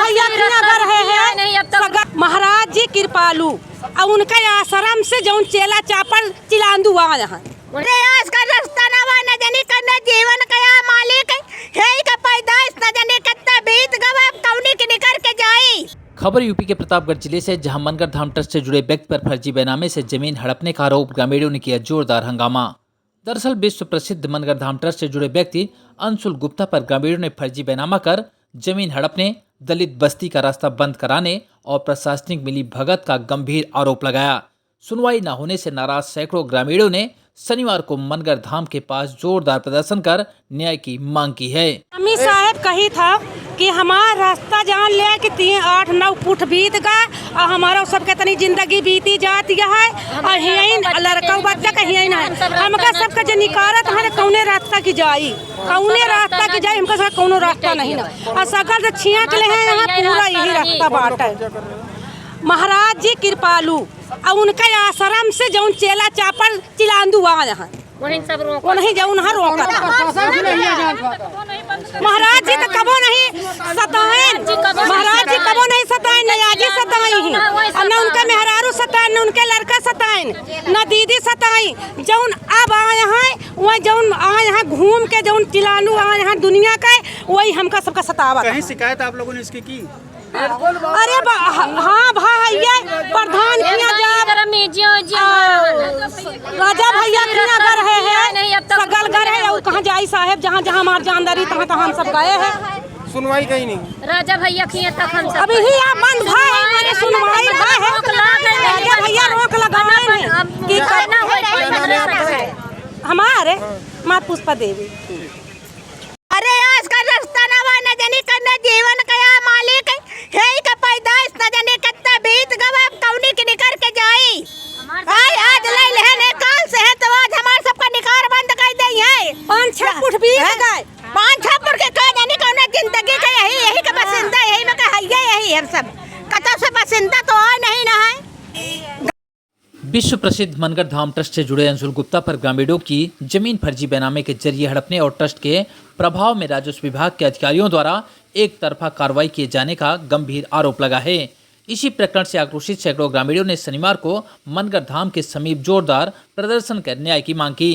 भैया कर रहे हैं महाराज जी कृपालू और उनके आश्रम से जौन चेला चापड़ चिलांदू आ यहाँ प्रयास का रास्ता नवा न जाने करना जीवन कया मालिक है का पैदाइश न जाने कितना बीत गवा कौनी के निकर के जाई। खबर यूपी के प्रतापगढ़ जिले से, जहां मनगर धाम ट्रस्ट से जुड़े व्यक्ति पर फर्जी बैनामे से जमीन हड़पने का आरोप, ग्रामीणों ने किया जोरदार हंगामा। दरअसल विश्व प्रसिद्ध मनगर धाम ट्रस्ट से जुड़े व्यक्ति अंशुल गुप्ता पर ग्रामीणों ने फर्जी बैनामा कर जमीन हड़पने, दलित बस्ती का रास्ता बंद कराने और प्रशासनिक मिली भगत का गंभीर आरोप लगाया। सुनवाई न होने से नाराज सैकड़ों ग्रामीणों ने शनिवार को मनगर धाम के पास जोरदार प्रदर्शन कर न्याय की मांग की है। अमी साहब कही था कि हमारा रास्ता जान लिया कि 3-8-9 फुट बीत गए और हमारा सबके तनी जिंदगी बीती जाती है और यही लड़का बच्चा का यही है हमका सबका जो निकारत है कौने रास्ता की जाई हमका सब कौनो रास्ता नहीं ना और सकल छिया के लिए यहाँ पूरा यही रास्ता बाट है। महाराज जी कृपालू और उनके आश्रम से जौन चेला चापड़ चिलांदू आ यहाँ वहीं जौन रोका महाराज जी तो कबो नहीं सताएं, महाराज जी कबो नहीं सताएं, न याजी सताई ही न उनका मेहरारू सताएं, न उनके लड़का सताएं, न दीदी सताई। जौन अब आए हैं वह जौन आए यहाँ घूम के जौन चिलांदू आए यहाँ दुनिया का वही हमका सबका सतावा। कहीं शिकायत आप लोगों ने इसकी की? अरे हाँ भैया प्रधान राजा भैया कर रहे हैं सगल घर है और कहाँ जाई साहेब जहाँ जहाँ हमार जानदारी तहाँ तहाँ हम सब गए हैं। सुनवाई कहीं नहीं राजा भैया किए तक हम सब अभी ही आप बंद भाई हमारे सुनवाई है राजा भैया रोक लगाए कि करना हो हमारे माँ पुष्पा देवी। अरे आज का रास्ता नवा न जाने करना जीवन कया मालिक है का पैदाइश न जाने कितना बीत गवा कौनी के निकर के जाई। आज ले लेने काल से है तो आज हमार सबका निकार बंद कर दे है 5-6 फुट बीत गए 5-6 फुट के का जाने कौन जिंदगी का यही का बसिंदा यही में का है यही हम सब कतौ से बसिंदा तो आ नहीं ना है। विश्व प्रसिद्ध मनगर धाम ट्रस्ट से जुड़े अंशुल गुप्ता पर ग्रामीणों की जमीन फर्जी बैनामे के जरिए हड़पने और ट्रस्ट के प्रभाव में राजस्व विभाग के अधिकारियों द्वारा एक तरफा कार्रवाई किए जाने का गंभीर आरोप लगा है। इसी प्रकरण से आक्रोशित सैकड़ों ग्रामीणों ने शनिवार को मनगर धाम के समीप जोरदार प्रदर्शन कर न्याय की मांग की।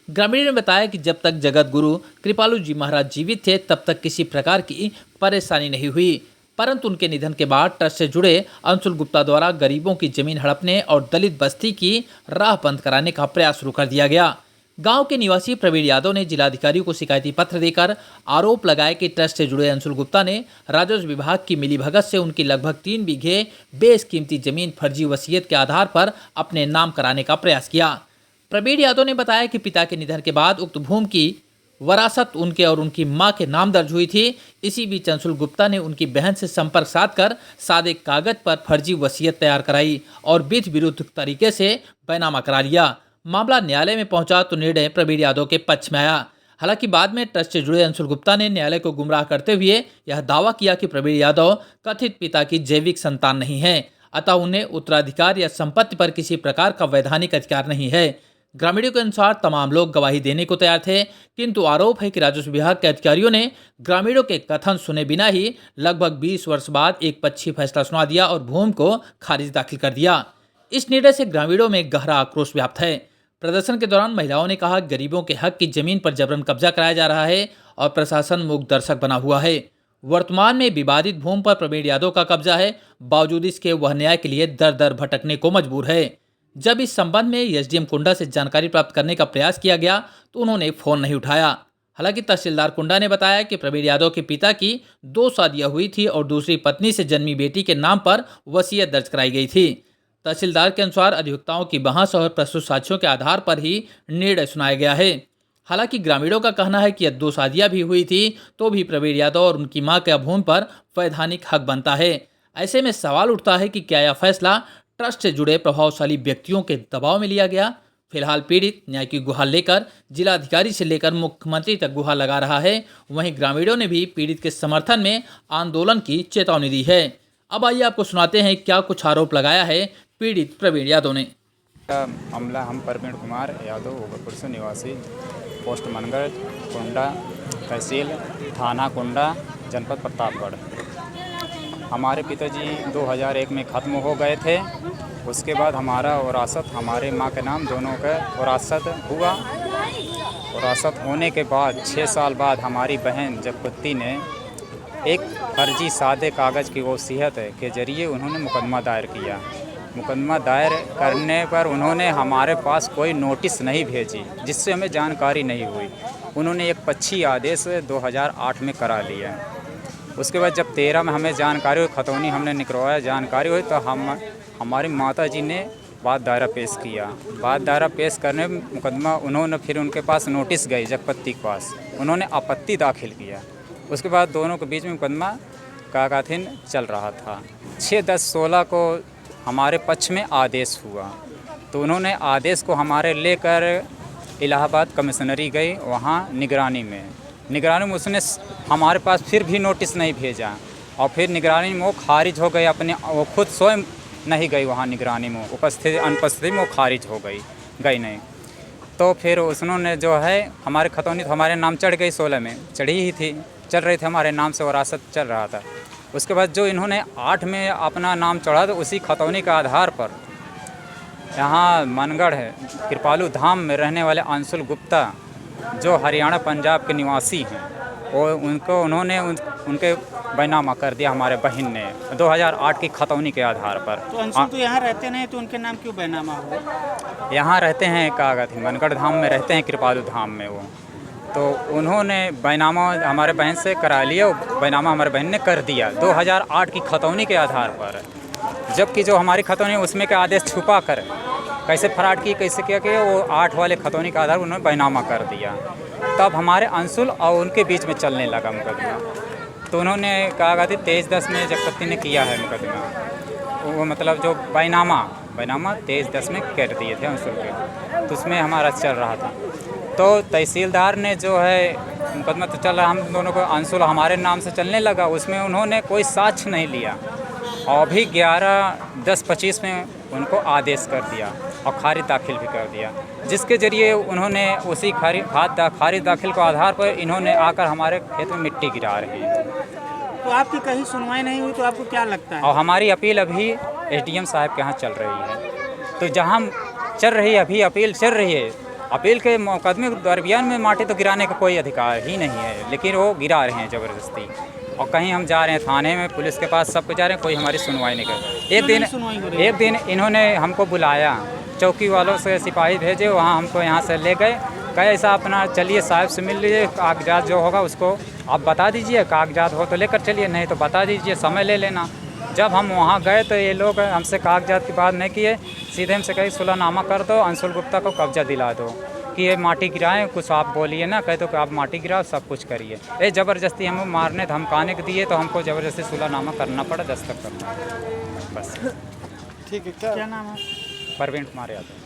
ग्रामीणों ने बताया कि जब तक जगत गुरु कृपालू जी महाराज जीवित थे तब तक किसी प्रकार की परेशानी नहीं हुई, परंतु उनके निधन के बाद ट्रस्ट से जुड़े अंशुल गुप्ता द्वारा गरीबों की जमीन हड़पने और दलित बस्ती की राह बंद कराने का प्रयास शुरू कर दिया गया। गांव के निवासी प्रवीण यादव ने जिलाधिकारियों को शिकायती पत्र देकर आरोप लगाया कि ट्रस्ट से जुड़े अंशुल गुप्ता ने राजस्व विभाग की मिलीभगत से उनकी लगभग 3 बीघे बेशकीमती जमीन फर्जी वसीयत के आधार पर अपने नाम कराने का प्रयास किया। प्रवीण यादव ने बताया कि पिता के निधन के बाद उक्त भूमि की वरासत उनके और उनकी मां के नाम दर्ज हुई थी। इसी बीच अंशुल गुप्ता ने उनकी बहन से संपर्क साधकर सादे कागज पर फर्जी वसीयत तैयार कराई और विधि विरुद्ध तरीके से बैनामा करा लिया। मामला न्यायालय में पहुंचा तो निर्णय प्रवीण यादव के पक्ष में आया। हालांकि बाद में ट्रस्ट से जुड़े अंशुल गुप्ता ने न्यायालय को गुमराह करते हुए यह दावा किया कि प्रवीण यादव कथित पिता की जैविक संतान नहीं है, अतः उन्हें उत्तराधिकार या संपत्ति पर किसी प्रकार का वैधानिक अधिकार नहीं है। ग्रामीणों के अनुसार तमाम लोग गवाही देने को तैयार थे, किंतु आरोप है कि राजस्व विभाग के अधिकारियों ने ग्रामीणों के कथन सुने बिना ही लगभग 20 वर्ष बाद एक पक्षी फैसला सुना दिया और भूमि को खारिज दाखिल कर दिया। इस निर्णय से ग्रामीणों में गहरा आक्रोश व्याप्त है। प्रदर्शन के दौरान महिलाओं ने कहा, गरीबों के हक की जमीन पर जबरन कब्जा कराया जा रहा है और प्रशासन मूक दर्शक बना हुआ है। वर्तमान में विवादित भूमि पर प्रवीण यादव का कब्जा है, बावजूद इसके वह न्याय के लिए दर दर भटकने को मजबूर है। जब इस संबंध में एसडीएम कुंडा से जानकारी प्राप्त करने का प्रयास किया गया तो उन्होंने फोन नहीं उठाया। हालांकि तहसीलदार कुंडा ने बताया कि प्रवीण यादव के पिता की 2 शादियां हुई थी और दूसरी पत्नी से जन्मी बेटी के नाम पर वसीयत दर्ज कराई गई थी। तहसीलदार के अनुसार अधिवक्ताओं की बहस और प्रस्तुत साक्ष्यों के आधार पर ही निर्णय सुनाया गया है। हालांकि ग्रामीणों का कहना है कि 2 शादियां भी हुई थी तो भी प्रवीण यादव और उनकी मां के भूमि पर वैधानिक हक बनता है। ऐसे में सवाल उठता है कि क्या यह फैसला ट्रस्ट से जुड़े प्रभावशाली व्यक्तियों के दबाव में लिया गया। फिलहाल पीड़ित न्याय की गुहार लेकर जिलाधिकारी से लेकर मुख्यमंत्री तक गुहार लगा रहा है। वहीं ग्रामीणों ने भी पीड़ित के समर्थन में आंदोलन की चेतावनी दी है। अब आइए आपको सुनाते हैं क्या कुछ आरोप लगाया है पीड़ित प्रवीण यादव ने। मामला हम प्रवीण कुमार यादव उगरपुर से निवासी, पोस्ट मनगर, कुंडा, तहसील थाना कुंडा, जनपद प्रतापगढ़। हमारे पिताजी 2001 में ख़त्म हो गए थे। उसके बाद हमारा विरासत हमारे माँ के नाम दोनों का विरासत हुआ। विरासत होने के बाद 6 साल बाद हमारी बहन जब कुत्ती ने एक फर्जी सादे कागज़ की वसीयत के ज़रिए उन्होंने मुकदमा दायर किया। मुकदमा दायर करने पर उन्होंने हमारे पास कोई नोटिस नहीं भेजी, जिससे हमें जानकारी नहीं हुई। उन्होंने एक पक्षी आदेश 2008 में करा लिया। उसके बाद जब 13 में हमें जानकारी हुई, खतौनी हमने निकलवाया, जानकारी हुई तो हमारी माता जी ने बात दायरा पेश किया। बात दायरा पेश करने में मुकदमा उन्होंने फिर उनके पास नोटिस गई जगपति के पास, उन्होंने आपत्ति दाखिल किया। उसके बाद दोनों के बीच में मुकदमा कागाथिन चल रहा था। 6/10/16 को हमारे पक्ष में आदेश हुआ, तो उन्होंने आदेश को हमारे लेकर इलाहाबाद कमिश्नरी गई, वहाँ निगरानी में उसने हमारे पास फिर भी नोटिस नहीं भेजा और फिर निगरानी में वो खारिज हो गई। वो खुद स्वयं नहीं गई वहाँ निगरानी में, अनुपस्थिति में वो खारिज हो गई नहीं। तो फिर उन्होंने जो है हमारे खतौनी तो हमारे नाम चढ़ गई, 16 में चढ़ी ही थी, चल रही थी हमारे नाम से विरासत चल रहा था। उसके बाद जो इन्होंने 8 में अपना नाम चढ़ा, तो उसी खतौनी के आधार पर यहाँ मनगढ़ है कृपालू धाम में रहने वाले अंशुल गुप्ता जो हरियाणा पंजाब के निवासी हैं, वो उन्होंने उनके बैनामा कर दिया हमारे बहन ने 2008 की खतौनी के आधार पर। तो अंशुल तो यहाँ रहते नहीं, तो उनके नाम क्यों बैनामा हुआ? यहाँ रहते हैं कागज मनगढ़ धाम में रहते हैं, कृपालू धाम में वो, तो उन्होंने बैनामा हमारे बहन से करा लिया। बैनामा हमारे बहन ने कर दिया 2008 की खतौनी के आधार पर, जबकि जो हमारी खतौनी उसमें के आदेश छुपा कर कैसे फराड की कैसे किया कि वो 8 वाले खतौनी का आधार उन्होंने बैनामा कर दिया। तब हमारे अंशुल और उनके बीच में चलने लगा मुकदमा। तो उन्होंने कहा कि 23/10 में जगपति ने किया है मुकदमा, वो मतलब जो बैनामा 23/10 में कर दिए थे अंशुल के, तो उसमें हमारा चल रहा था। तो तहसीलदार ने जो है मुकदमा तो चल रहा, हम दोनों को अंशुल हमारे नाम से चलने लगा, उसमें उन्होंने कोई साक्ष्य नहीं लिया और अभी 11/10/25 में उनको आदेश कर दिया और खारिज दाखिल भी कर दिया, जिसके ज़रिए उन्होंने उसी खारिज दाखिल के आधार पर इन्होंने आकर हमारे खेत में मिट्टी गिरा रहे हैं। तो आपकी कहीं सुनवाई नहीं हुई, तो आपको क्या लगता है? और हमारी अपील अभी एसडीएम साहब के यहाँ चल रही है, तो जहाँ चल रही है अभी अपील चल रही है, अपील के मुकदमे के दरमियान में माटी तो गिराने का कोई अधिकार ही नहीं है, लेकिन वो गिरा रहे हैं ज़बरदस्ती। और कहीं हम जा रहे हैं थाने में, पुलिस के पास, सब कुछ जा रहे हैं, कोई हमारी सुनवाई नहीं कर। एक दिन इन्होंने हमको बुलाया, चौकी वालों से सिपाही भेजे, वहाँ हमको यहाँ से ले गए, कहे ऐसा अपना चलिए साहब से मिल लीजिए, कागजात जो होगा उसको आप बता दीजिए, कागजात हो तो लेकर चलिए, नहीं तो बता दीजिए, समय ले लेना। जब हम वहाँ गए तो ये लोग हमसे कागजात की बात नहीं किए, सीधे हमसे कहे सुलहनामा कर दो, अंशुल गुप्ता को कब्जा दिला दो कि ये माटी गिराएं, कुछ आप बोलिए ना, कहे तो कि आप माटी गिराओ, सब कुछ करिए। ये ज़बरदस्ती हमें मारने धमकाने के दिए, तो हमको ज़बरदस्ती सुलहनामा करना पड़ा, दस्तखत करना, बस। ठीक है, क्या नाम है? प्रवीण कुमार यादव।